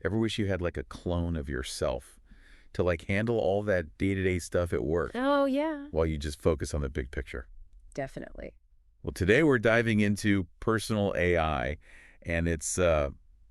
Ever wish you had like a clone of yourself to like handle all that day-to-day stuff at work Oh, yeah. while you just focus on the big picture? Definitely. Well, today we're diving into personal AI, and it's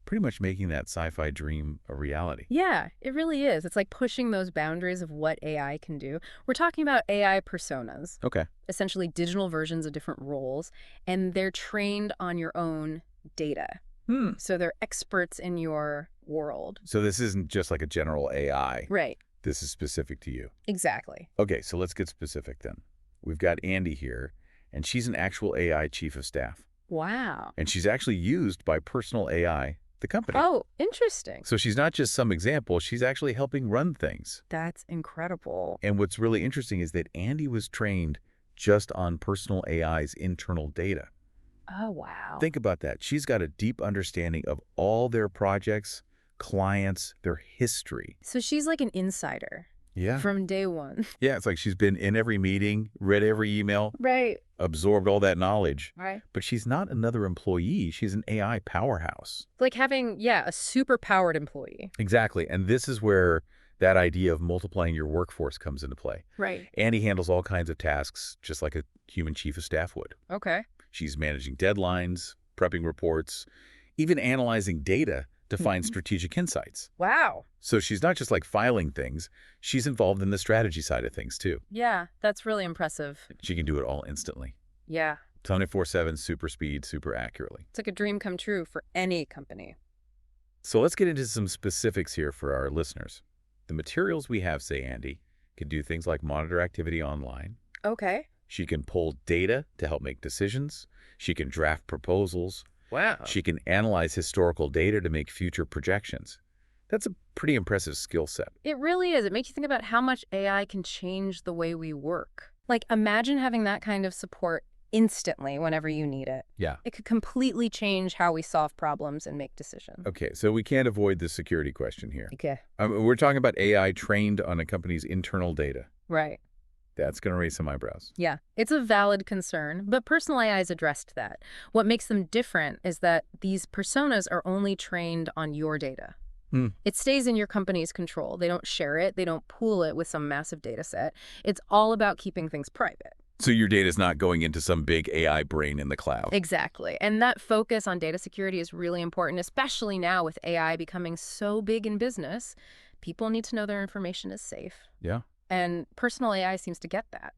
pretty much making that sci-fi dream a reality. Yeah, it really is. It's like pushing those boundaries of what AI can do. We're talking about AI personas, Okay. essentially digital versions of different roles, and they're trained on your own data. Hmm. So they're experts in your world. So this isn't just like a general AI. Right. This is specific to you. Exactly. Okay, so let's get specific then. We've got Andy here, and she's an actual AI chief of staff. Wow. And she's actually used by Personal AI, the company. Oh, interesting. So she's not just some example, she's actually helping run things. That's incredible. And what's really interesting is that Andy was trained just on Personal AI's internal data. Oh, wow. Think about that. She's got a deep understanding of all their projects, clients, their history. So she's like an insider Yeah. from day one. Yeah, it's like she's been in every meeting, read every email, Right. absorbed all that knowledge. Right. But she's not another employee. She's an AI powerhouse. Like having, yeah, a super powered employee. Exactly. And this is where that idea of multiplying your workforce comes into play. Right. Andy handles all kinds of tasks just like a human chief of staff would. Okay. She's managing deadlines, prepping reports, even analyzing data to find strategic insights. Wow. So she's not just like filing things, she's involved in the strategy side of things too. Yeah, that's really impressive. She can do it all instantly. Yeah. 24/7, super speed, super accurately. It's like a dream come true for any company. So let's get into some specifics here for our listeners. The materials we have, say Andy, can do things like monitor activity online. Okay. She can pull data to help make decisions. She can draft proposals. Wow. She can analyze historical data to make future projections. That's a pretty impressive skill set. It really is. It makes you think about how much AI can change the way we work. Like, imagine having that kind of support instantly whenever you need it. Yeah. It could completely change how we solve problems and make decisions. Okay, so we can't avoid the security question here. Okay. We're talking about AI trained on a company's internal data. Right. That's going to raise some eyebrows. Yeah, it's a valid concern, but personal AI has addressed that. What makes them different is that these personas are only trained on your data. It stays in your company's control. They don't share it. They don't pool it with some massive data set. It's all about keeping things private. So your data is not going into some big AI brain in the cloud. Exactly. And that focus on data security is really important, especially now with AI becoming so big in business. People need to know their information is safe. Yeah. And personal AI seems to get that.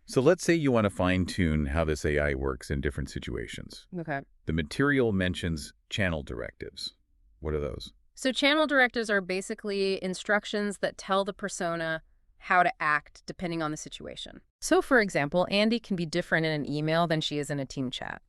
So let's say you want to fine-tune how this AI works in different situations. Okay. The material mentions channel directives. What are those? So channel directives are basically instructions that tell the persona how to act depending on the situation. So for example, Andy can be different in an email than she is in a team chat.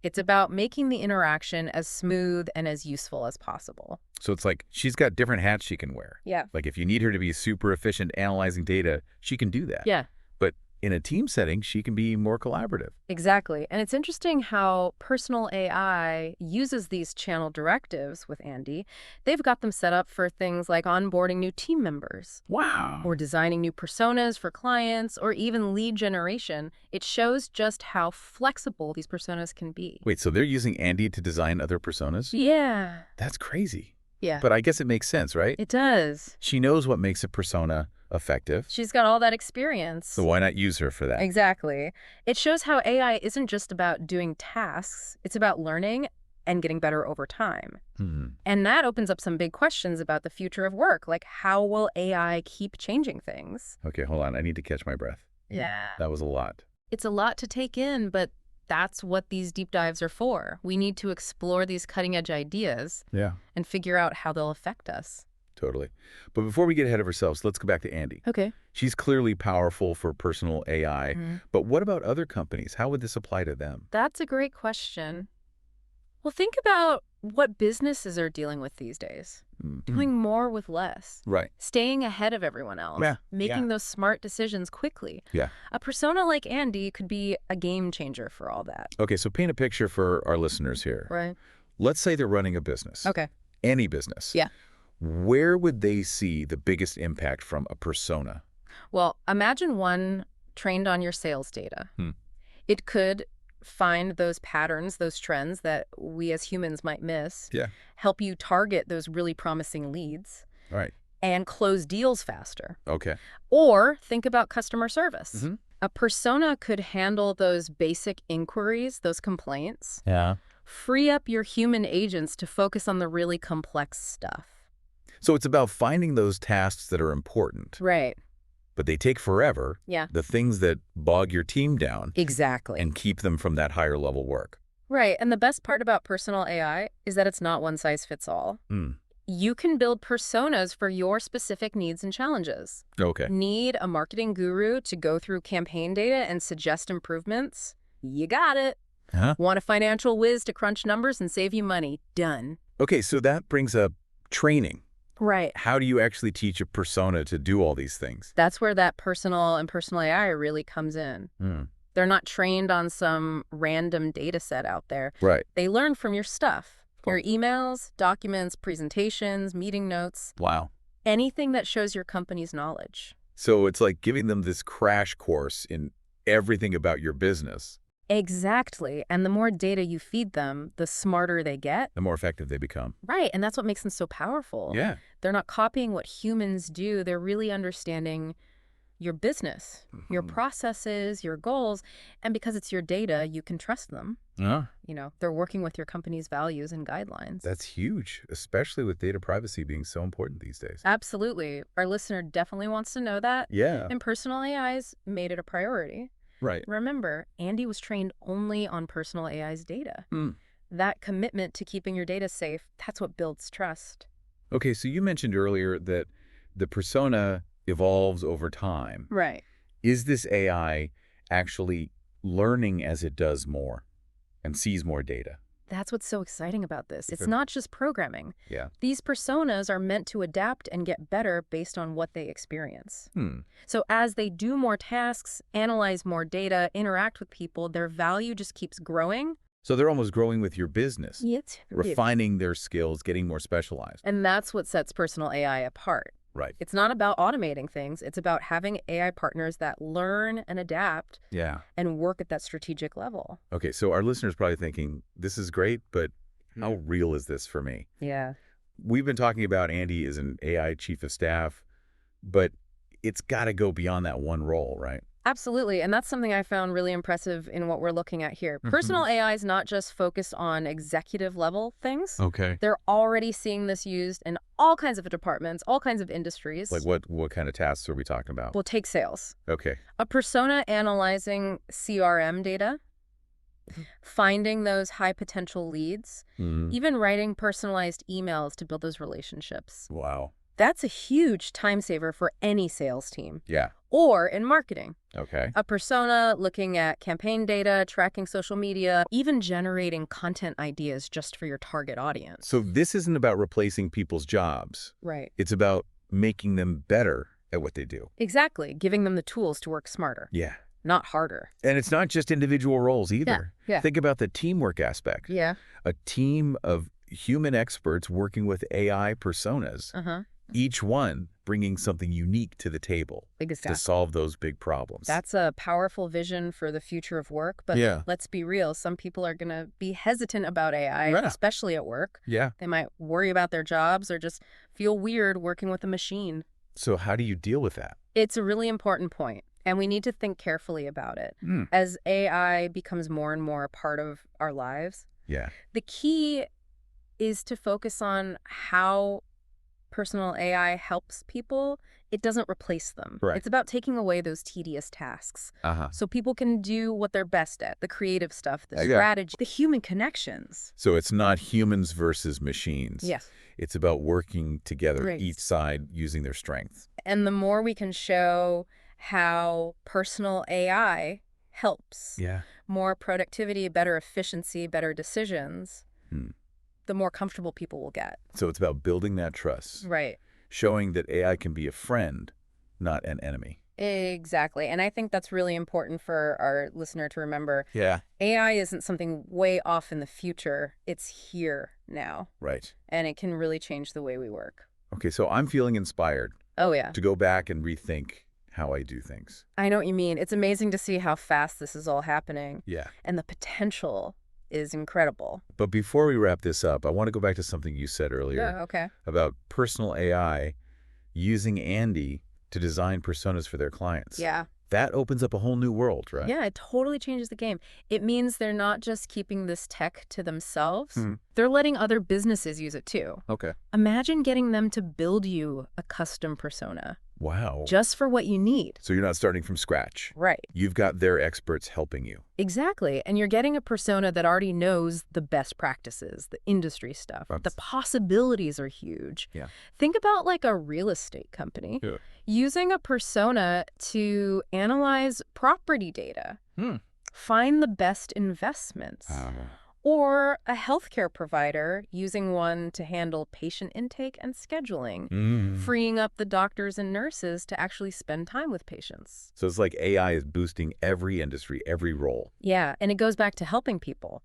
It's about making the interaction as smooth and as useful as possible. So it's like she's got different hats she can wear. Yeah. Like if you need her to be super efficient analyzing data, she can do that. Yeah. But in a team setting, she can be more collaborative. Exactly. And it's interesting how personal AI uses these channel directives with Andy. They've got them set up for things like onboarding new team members. Wow. Or designing new personas for clients, or even lead generation. It shows just how flexible these personas can be. Wait, so they're using Andy to design other personas? Yeah. That's crazy. Yeah. But I guess it makes sense, right? It does. She knows what makes a persona effective. She's got all that experience. So why not use her for that? Exactly. It shows how AI isn't just about doing tasks. It's about learning and getting better over time. And that opens up some big questions about the future of work. Like, how will AI keep changing things? Okay, hold on. I need to catch my breath. Yeah. That was a lot. It's a lot to take in, but that's what these deep dives are for. We need to explore these cutting-edge ideas and figure out how they'll affect us. Totally. But before we get ahead of ourselves, let's go back to Andy. Okay. She's clearly powerful for personal AI. But what about other companies? How would this apply to them? That's a great question. Well, think about what businesses are dealing with these days. Doing more with less. Right. Staying ahead of everyone else. Making those smart decisions quickly. Yeah. A persona like Andy could be a game changer for all that. Okay, so paint a picture for our listeners here. Right. Let's say they're running a business. Okay. Any business. Yeah. Where would they see the biggest impact from a persona? Well, imagine one trained on your sales data. It could find those patterns, those trends that we as humans might miss, Yeah. help you target those really promising leads, All right. and close deals faster. Okay. Or think about customer service. Mm-hmm. A persona could handle those basic inquiries, those complaints, Yeah. free up your human agents to focus on the really complex stuff. So it's about finding those tasks that are important, Right. but they take forever. Yeah. The things that bog your team down Exactly. and keep them from that higher level work. Right. And the best part about personal AI is that it's not one size fits all. Mm. You can build personas for your specific needs and challenges. Okay. Need a marketing guru to go through campaign data and suggest improvements? You got it. Huh? Want a financial whiz to crunch numbers and save you money? Done. Okay, so that brings up training. Right. How do you actually teach a persona to do all these things? That's where that personal and personal AI really comes in. Mm. They're not trained on some random data set out there. Right. They learn from your stuff. Cool. Your emails, documents, presentations, meeting notes, Wow. anything that shows your company's knowledge. So it's like giving them this crash course in everything about your business. Exactly. And the more data you feed them, the smarter they get. The more effective they become. Right. And that's what makes them so powerful. Yeah. They're not copying what humans do. They're really understanding your business, your processes, your goals. And because it's your data, you can trust them. Yeah. You know, they're working with your company's values and guidelines. That's huge, especially with data privacy being so important these days. Absolutely. Our listener definitely wants to know that. Yeah. And personal AIs made it a priority. Right. Remember, Andy was trained only on personal AI's data. Mm. That commitment to keeping your data safe, that's what builds trust. Okay, so you mentioned earlier that the persona evolves over time. Right. Is this AI actually learning as it does more and sees more data? That's what's so exciting about this. It's Okay. not just programming. Yeah. These personas are meant to adapt and get better based on what they experience. So as they do more tasks, analyze more data, interact with people, their value just keeps growing. So they're almost growing with your business, Yes. refining their skills, getting more specialized. And that's what sets personal AI apart. Right. It's not about automating things. It's about having AI partners that learn and adapt Yeah. and work at that strategic level. Okay, so our listeners probably thinking, this is great, but how real is this for me? Yeah. We've been talking about Andy as an AI chief of staff, but it's got to go beyond that one role, right? Absolutely. And that's something I found really impressive in what we're looking at here. Personal AI is not just focused on executive level things. Okay. They're already seeing this used in all kinds of departments, all kinds of industries. Like what kind of tasks are we talking about? Well, take sales. Okay. A persona analyzing CRM data, finding those high potential leads, even writing personalized emails to build those relationships. Wow. That's a huge time saver for any sales team. Yeah. Or in marketing. Okay. A persona looking at campaign data, tracking social media, even generating content ideas just for your target audience. So this isn't about replacing people's jobs. Right. It's about making them better at what they do. Exactly. Giving them the tools to work smarter, Yeah. not harder. And it's not just individual roles either. Yeah. Think about the teamwork aspect. Yeah. A team of human experts working with AI personas, each one bringing something unique to the table Exactly. to solve those big problems. That's a powerful vision for the future of work. But Yeah. let's be real. Some people are going to be hesitant about AI, Yeah. especially at work. Yeah. They might worry about their jobs or just feel weird working with a machine. So how do you deal with that? It's a really important point, and we need to think carefully about it. As AI becomes more and more a part of our lives, Yeah. the key is to focus on how personal AI helps people. It doesn't replace them. Correct. It's about taking away those tedious tasks so people can do what they're best at, the creative stuff, the strategy, the human connections. So it's not humans versus machines. Yes. It's about working together, Right. each side using their strengths. And the more we can show how personal AI helps, Yeah. more productivity, better efficiency, better decisions, the more comfortable people will get. So it's about building that trust, Right. showing that AI can be a friend, not an enemy. Exactly. And I think that's really important for our listener to remember. Yeah. AI isn't something way off in the future. It's here now. Right. And it can really change the way we work. Okay, so I'm feeling inspired Oh, yeah. to go back and rethink how I do things. I know what you mean. It's amazing to see how fast this is all happening. Yeah. And the potential is incredible. But before we wrap this up, I want to go back to something you said earlier Yeah, okay. about personal AI using Andy to design personas for their clients. Yeah. That opens up a whole new world, right? Yeah, it totally changes the game. It means they're not just keeping this tech to themselves. Hmm. They're letting other businesses use it too. Okay. Imagine getting them to build you a custom persona Wow. just for what you need. So you're not starting from scratch. Right. You've got their experts helping you. Exactly. And you're getting a persona that already knows the best practices, the industry stuff. The possibilities are huge. Yeah. Think about like a real estate company Yeah. using a persona to analyze property data, find the best investments. Or a healthcare provider using one to handle patient intake and scheduling, freeing up the doctors and nurses to actually spend time with patients. So it's like AI is boosting every industry, every role. Yeah, and it goes back to helping people.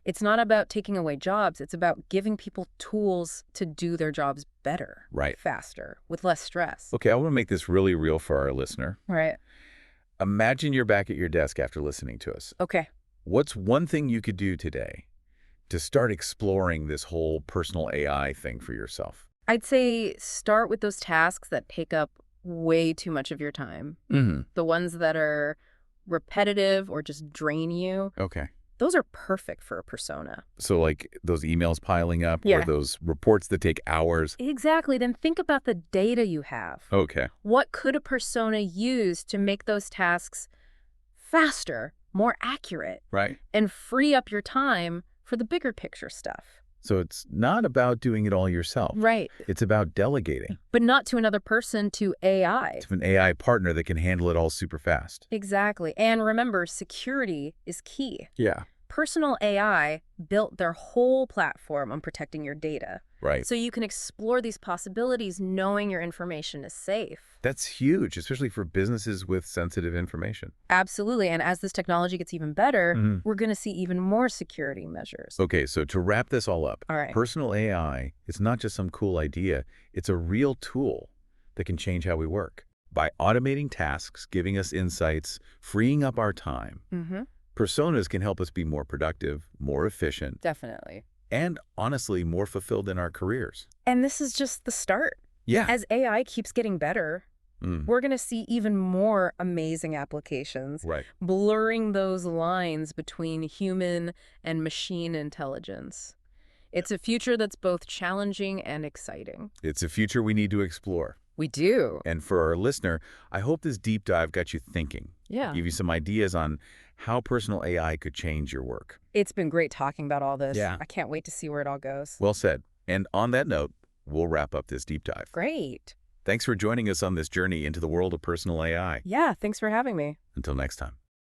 It's not about taking away jobs. It's about giving people tools to do their jobs better, Right. faster, with less stress. Okay, I want to make this really real for our listener. Right. Imagine you're back at your desk after listening to us. Okay. What's one thing you could do today to start exploring this whole personal AI thing for yourself? I'd say start with those tasks that take up way too much of your time. The ones that are repetitive or just drain you. Okay. Those are perfect for a persona. So like those emails piling up Yeah. or those reports that take hours? Exactly. Then think about the data you have. Okay. What could a persona use to make those tasks faster, more accurate, Right. and free up your time for the bigger picture stuff? So it's not about doing it all yourself. Right. It's about delegating But not to another person, to AI. to an AI partner that can handle it all super fast. Exactly. And remember, security is key. Yeah. Personal AI built their whole platform on protecting your data. Right. So you can explore these possibilities knowing your information is safe. That's huge, especially for businesses with sensitive information. Absolutely. And as this technology gets even better, we're going to see even more security measures. Okay, so to wrap this all up, All right. personal AI is not just some cool idea. It's a real tool that can change how we work. By automating tasks, giving us insights, freeing up our time, personas can help us be more productive, more efficient, Definitely. and honestly, more fulfilled in our careers. And this is just the start. Yeah. As AI keeps getting better, we're going to see even more amazing applications, Right. blurring those lines between human and machine intelligence. It's a future that's both challenging and exciting. It's a future we need to explore. We do. And for our listener, I hope this deep dive got you thinking. Yeah. Give you some ideas on how personal AI could change your work. It's been great talking about all this. Yeah. I can't wait to see where it all goes. Well said. And on that note, we'll wrap up this deep dive. Great. Thanks for joining us on this journey into the world of personal AI. Yeah, thanks for having me. Until next time.